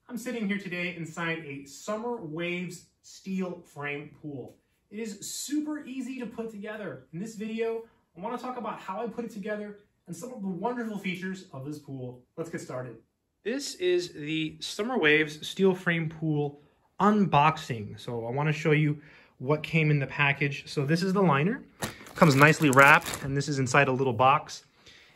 I'm sitting here today inside a Summer Waves steel frame pool. It is super easy to put together. In this video, I want to talk about how I put it together and some of the wonderful features of this pool. Let's get started. This is the Summer Waves steel frame pool unboxing. So I want to show you what came in the package. So this is the liner. Comes nicely wrapped, and this is inside a little box.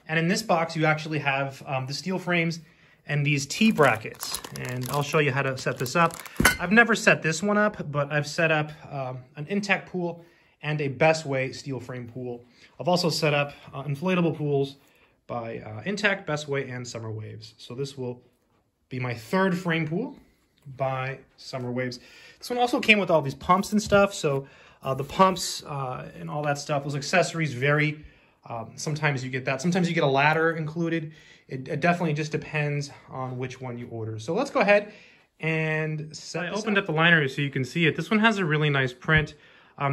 And in this box, you actually have the steel frames and these T-brackets. And I'll show you how to set this up. I've never set this one up, but I've set up an Intech pool and a Bestway steel frame pool. I've also set up inflatable pools by Intech, Bestway, and Summer Waves. So this will be my third frame pool by Summer Waves. This one also came with all these pumps and stuff. So the pumps and all that stuff, those accessories vary. Sometimes you get that. Sometimes you get a ladder included. It definitely just depends on which one you order. So let's go ahead and set this up. I opened up the liner so you can see it. This one has a really nice print.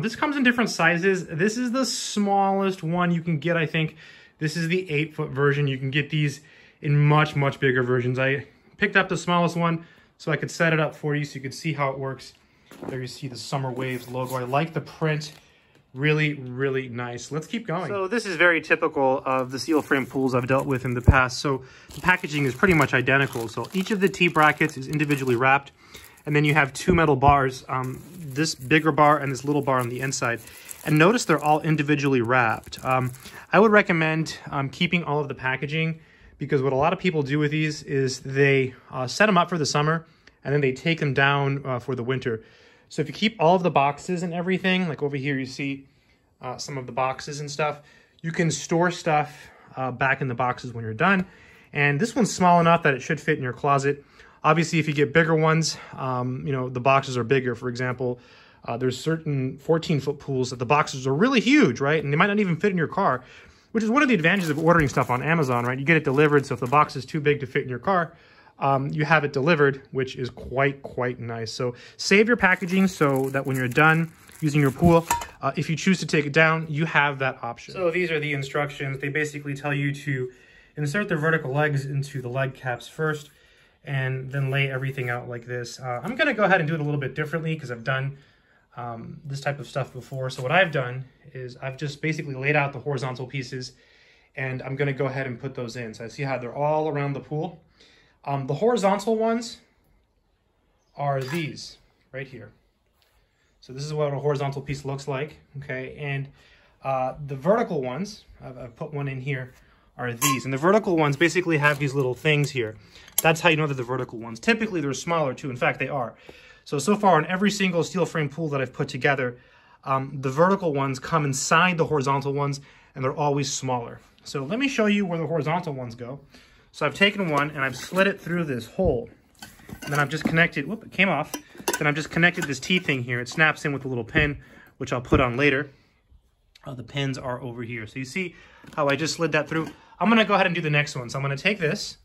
This comes in different sizes. This is the smallest one you can get, I think. This is the 8-foot version. You can get these in much, much bigger versions. I picked up the smallest one so I could set it up for you so you could see how it works. There you see the Summer Waves logo. I like the print. Really, really nice. Let's keep going. So this is very typical of the steel frame pools I've dealt with in the past. So the packaging is pretty much identical. So each of the T-brackets is individually wrapped. And then you have two metal bars, this bigger bar and this little bar on the inside. And notice they're all individually wrapped. I would recommend keeping all of the packaging, because what a lot of people do with these is they set them up for the summer and then they take them down for the winter. So if you keep all of the boxes and everything, like over here you see some of the boxes and stuff, you can store stuff back in the boxes when you're done. And this one's small enough that it should fit in your closet. Obviously, if you get bigger ones, you know, the boxes are bigger. For example, there's certain 14-foot pools that the boxes are really huge, right? And they might not even fit in your car, which is one of the advantages of ordering stuff on Amazon, right? You get it delivered, so if the box is too big to fit in your car, you have it delivered, which is quite nice. So save your packaging so that when you're done using your pool, if you choose to take it down, you have that option. So these are the instructions. They basically tell you to insert the vertical legs into the leg caps first, and then lay everything out like this. I'm gonna go ahead and do it a little bit differently because I've done this type of stuff before. So what I've done is I've just basically laid out the horizontal pieces, and I'm gonna go ahead and put those in. So I see how they're all around the pool. The horizontal ones are these right here. So this is what a horizontal piece looks like, okay? And the vertical ones, I've put one in here, are these. And the vertical ones basically have these little things here. That's how you know they're the vertical ones. Typically, they're smaller too. In fact, they are. So far on every single steel frame pool that I've put together, the vertical ones come inside the horizontal ones, and they're always smaller. So let me show you where the horizontal ones go. So I've taken one and I've slid it through this hole. And then I've just connected, whoop, it came off. Then I've just connected this T thing here. It snaps in with a little pin, which I'll put on later. The pins are over here. So you see how I just slid that through? I'm gonna go ahead and do the next one. So I'm gonna take this,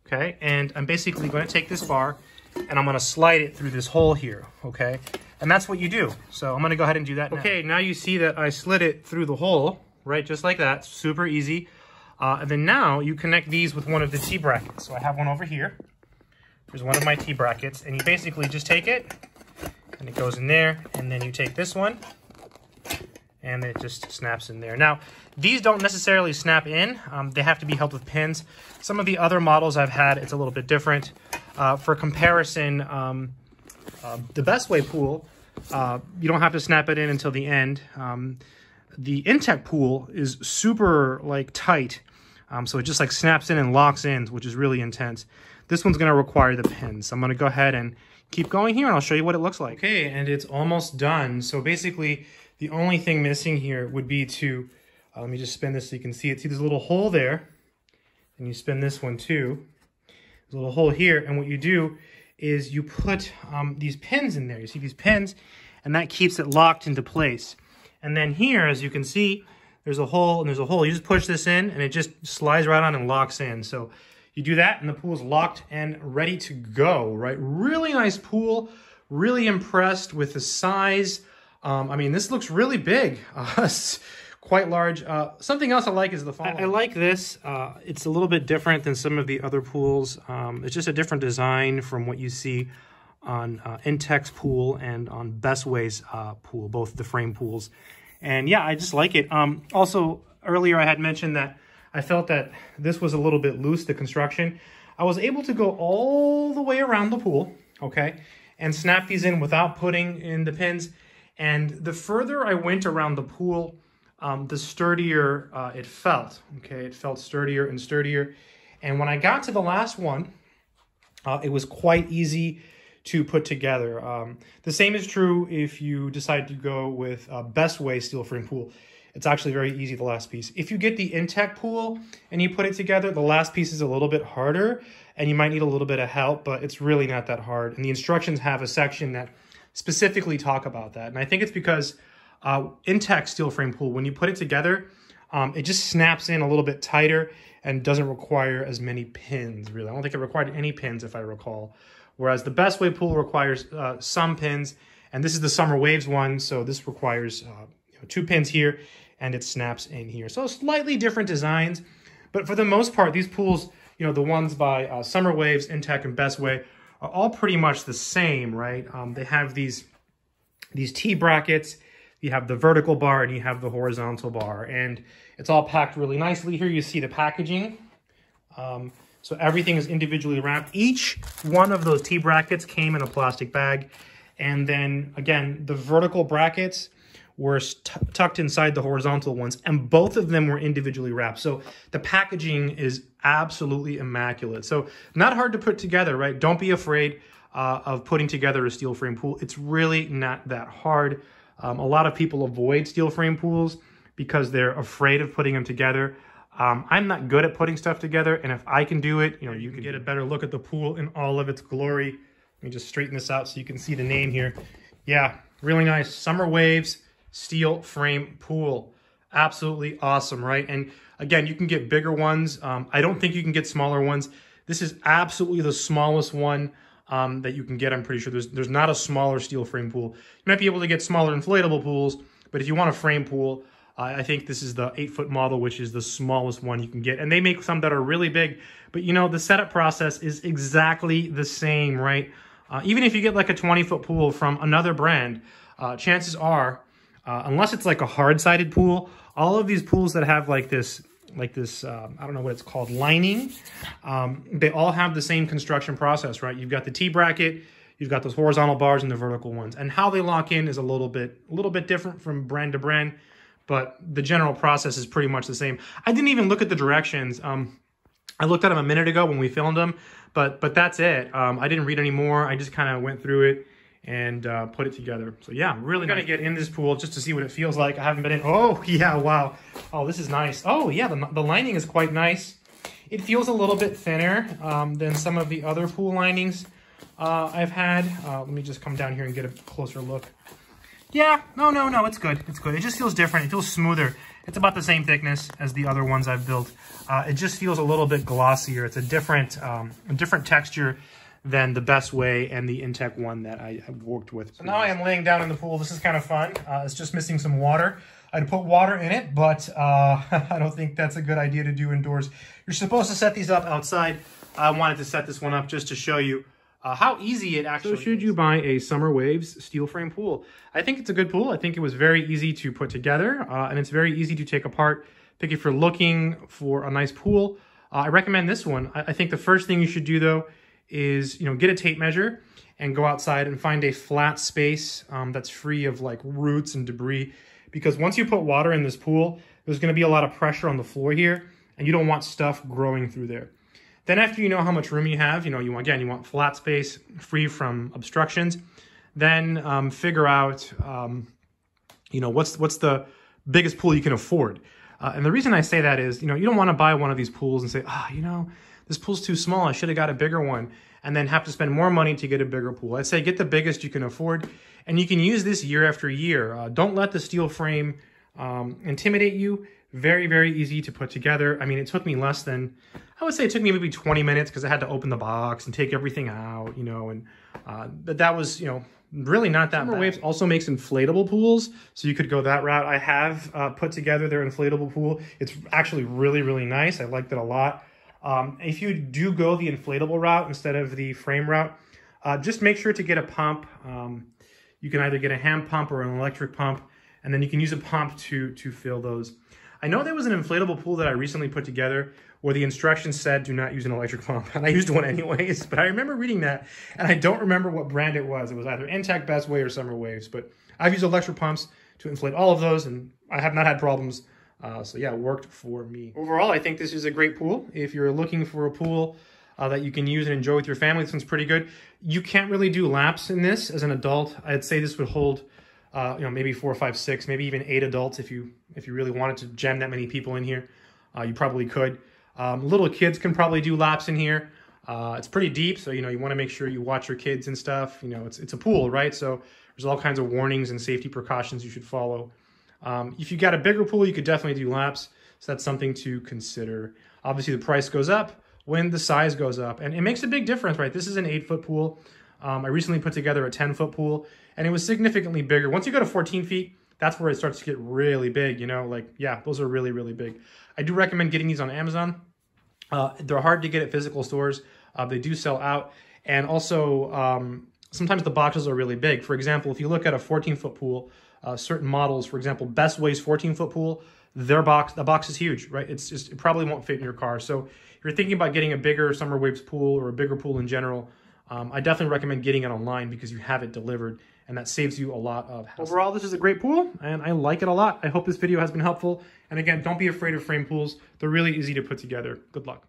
okay? And I'm basically gonna take this bar and I'm gonna slide it through this hole here, okay? And that's what you do. So I'm gonna go ahead and do that now. Okay, now you see that I slid it through the hole, right? Just like that, super easy. And then now you connect these with one of the T-brackets. So I have one over here. There's one of my T-brackets, and you basically just take it, and it goes in there, and then you take this one, and it just snaps in there. Now, these don't necessarily snap in. They have to be held with pins. Some of the other models I've had, it's a little bit different. For comparison, the Bestway pool, you don't have to snap it in until the end. The Intech pool is super tight, so it just snaps in and locks in, which is really intense. This one's going to require the pins. So I'm going to go ahead and keep going here, and I'll show you what it looks like. Okay, and it's almost done. So basically, the only thing missing here would be to, let me just spin this so you can see it. See, there's a little hole there, and you spin this one too. There's a little hole here, and what you do is you put these pins in there. You see these pins, and that keeps it locked into place. And then here, as you can see, there's a hole and there's a hole. You just push this in and it just slides right on and locks in. So you do that and the pool is locked and ready to go, right? Really nice pool. Really impressed with the size. I mean, this looks really big. quite large. Something else I like is the following. I like this. It's a little bit different than some of the other pools. It's just a different design from what you see on Intech's pool and on Bestway's pool, both the frame pools. And yeah, I just like it. Also, earlier I had mentioned that I felt that this was a little bit loose, the construction. I was able to go all the way around the pool, okay, and snap these in without putting in the pins. And the further I went around the pool, the sturdier it felt, okay? It felt sturdier and sturdier. And when I got to the last one, it was quite easy to put together. The same is true if you decide to go with Bestway steel frame pool. It's actually very easy, the last piece. If you get the Intech pool and you put it together, the last piece is a little bit harder and you might need a little bit of help, but it's really not that hard. And the instructions have a section that specifically talk about that. And I think it's because Intech steel frame pool, when you put it together, it just snaps in a little bit tighter and doesn't require as many pins, really. I don't think it required any pins, if I recall. Whereas the Bestway pool requires some pins, and this is the Summer Waves one, so this requires 2 pins here, and it snaps in here. So slightly different designs, but for the most part, these pools, the ones by Summer Waves, Intech, and Bestway are all pretty much the same, right? They have these T-brackets, you have the vertical bar, and you have the horizontal bar, and it's all packed really nicely. Here you see the packaging. So everything is individually wrapped. Each one of those T-brackets came in a plastic bag, and then, again, the vertical brackets were tucked inside the horizontal ones, and both of them were individually wrapped. So the packaging is absolutely immaculate. So not hard to put together, right? Don't be afraid of putting together a steel frame pool. It's really not that hard. A lot of people avoid steel frame pools because they're afraid of putting them together. I'm not good at putting stuff together, and if I can do it, you can get a better look at the pool in all of its glory. Let me just straighten this out so you can see the name here. Yeah, really nice. Summer Waves steel frame pool. Absolutely awesome, right? And again, you can get bigger ones. I don't think you can get smaller ones. This is absolutely the smallest one that you can get. I'm pretty sure there's not a smaller steel frame pool. You might be able to get smaller inflatable pools, but if you want a frame pool, I think this is the 8-foot model, which is the smallest one you can get. And they make some that are really big, but the setup process is exactly the same, right? Even if you get like a 20-foot pool from another brand, chances are, unless it's like a hard-sided pool, all of these pools that have like this, I don't know what it's called, lining, they all have the same construction process, right? You've got the T-bracket, you've got those horizontal bars and the vertical ones. And how they lock in is a little bit different from brand to brand, but the general process is pretty much the same. I didn't even look at the directions. I looked at them a minute ago when we filmed them, but that's it. I didn't read any more. I just kind of went through it and put it together. So yeah, really gonna get in this pool just to see what it feels like. I haven't been in. Oh yeah, wow. Oh, this is nice. Oh yeah, the lining is quite nice. It feels a little bit thinner than some of the other pool linings I've had. Let me just come down here and get a closer look. Yeah, no, it's good. It's good. It just feels different. It feels smoother. It's about the same thickness as the other ones I've built. It just feels a little bit glossier. It's a different texture than the Bestway and the Intech one that I have worked with. So now I am laying down in the pool. This is kind of fun. It's just missing some water. I'd put water in it, but I don't think that's a good idea to do indoors. You're supposed to set these up outside. I wanted to set this one up just to show you how easy it actually is. So should you buy a Summer Waves steel frame pool? I think it's a good pool. I think it was very easy to put together, and it's very easy to take apart. I think if you're looking for a nice pool, I recommend this one. I think the first thing you should do, though, is get a tape measure and go outside and find a flat space that's free of like roots and debris. Because once you put water in this pool, there's going to be a lot of pressure on the floor here, and you don't want stuff growing through there. Then after you know how much room you have, you want flat space, free from obstructions. Then figure out, what's the biggest pool you can afford. And the reason I say that is, you don't want to buy one of these pools and say, this pool's too small, I should have got a bigger one, and then have to spend more money to get a bigger pool. I'd say get the biggest you can afford, and you can use this year after year. Don't let the steel frame intimidate you. Very, very easy to put together. I mean, it took me less than, I would say it took me maybe 20 minutes because I had to open the box and take everything out, you know, and but that was, you know, really not that bad. Waves also makes inflatable pools, so you could go that route. I have put together their inflatable pool. It's actually really, really nice. I liked it a lot. If you do go the inflatable route instead of the frame route, just make sure to get a pump. You can either get a hand pump or an electric pump, and then you can use a pump to fill those. I know there was an inflatable pool that I recently put together where the instructions said do not use an electric pump, and I used one anyways, but I remember reading that, and I don't remember what brand it was. It was either Intech, Best Way, or Summer Waves, but I've used electric pumps to inflate all of those, and I have not had problems, so yeah, it worked for me. Overall, I think this is a great pool. If you're looking for a pool that you can use and enjoy with your family, this one's pretty good. You can't really do laps in this as an adult. I'd say this would hold you know, maybe 4, 5, 6, maybe even 8 adults if you really wanted to jam that many people in here. You probably could. Little kids can probably do laps in here. It's pretty deep, so you know you want to make sure you watch your kids and stuff. You know, it's a pool, right? So there's all kinds of warnings and safety precautions you should follow. If you got a bigger pool, you could definitely do laps. So that's something to consider. Obviously, the price goes up when the size goes up, and it makes a big difference, right? This is an 8-foot pool. I recently put together a 10-foot pool, and it was significantly bigger. Once you go to 14 feet, that's where it starts to get really big, you know? Like, yeah, those are really, really big. I do recommend getting these on Amazon. They're hard to get at physical stores. They do sell out. And also, sometimes the boxes are really big. For example, if you look at a 14-foot pool, certain models, for example, Best Way's 14-foot pool, the box is huge, right? It probably won't fit in your car. So if you're thinking about getting a bigger Summer Waves pool or a bigger pool in general, I definitely recommend getting it online because you have it delivered, and that saves you a lot of hassle. Overall, this is a great pool, and I like it a lot. I hope this video has been helpful. And again, don't be afraid of frame pools. They're really easy to put together. Good luck.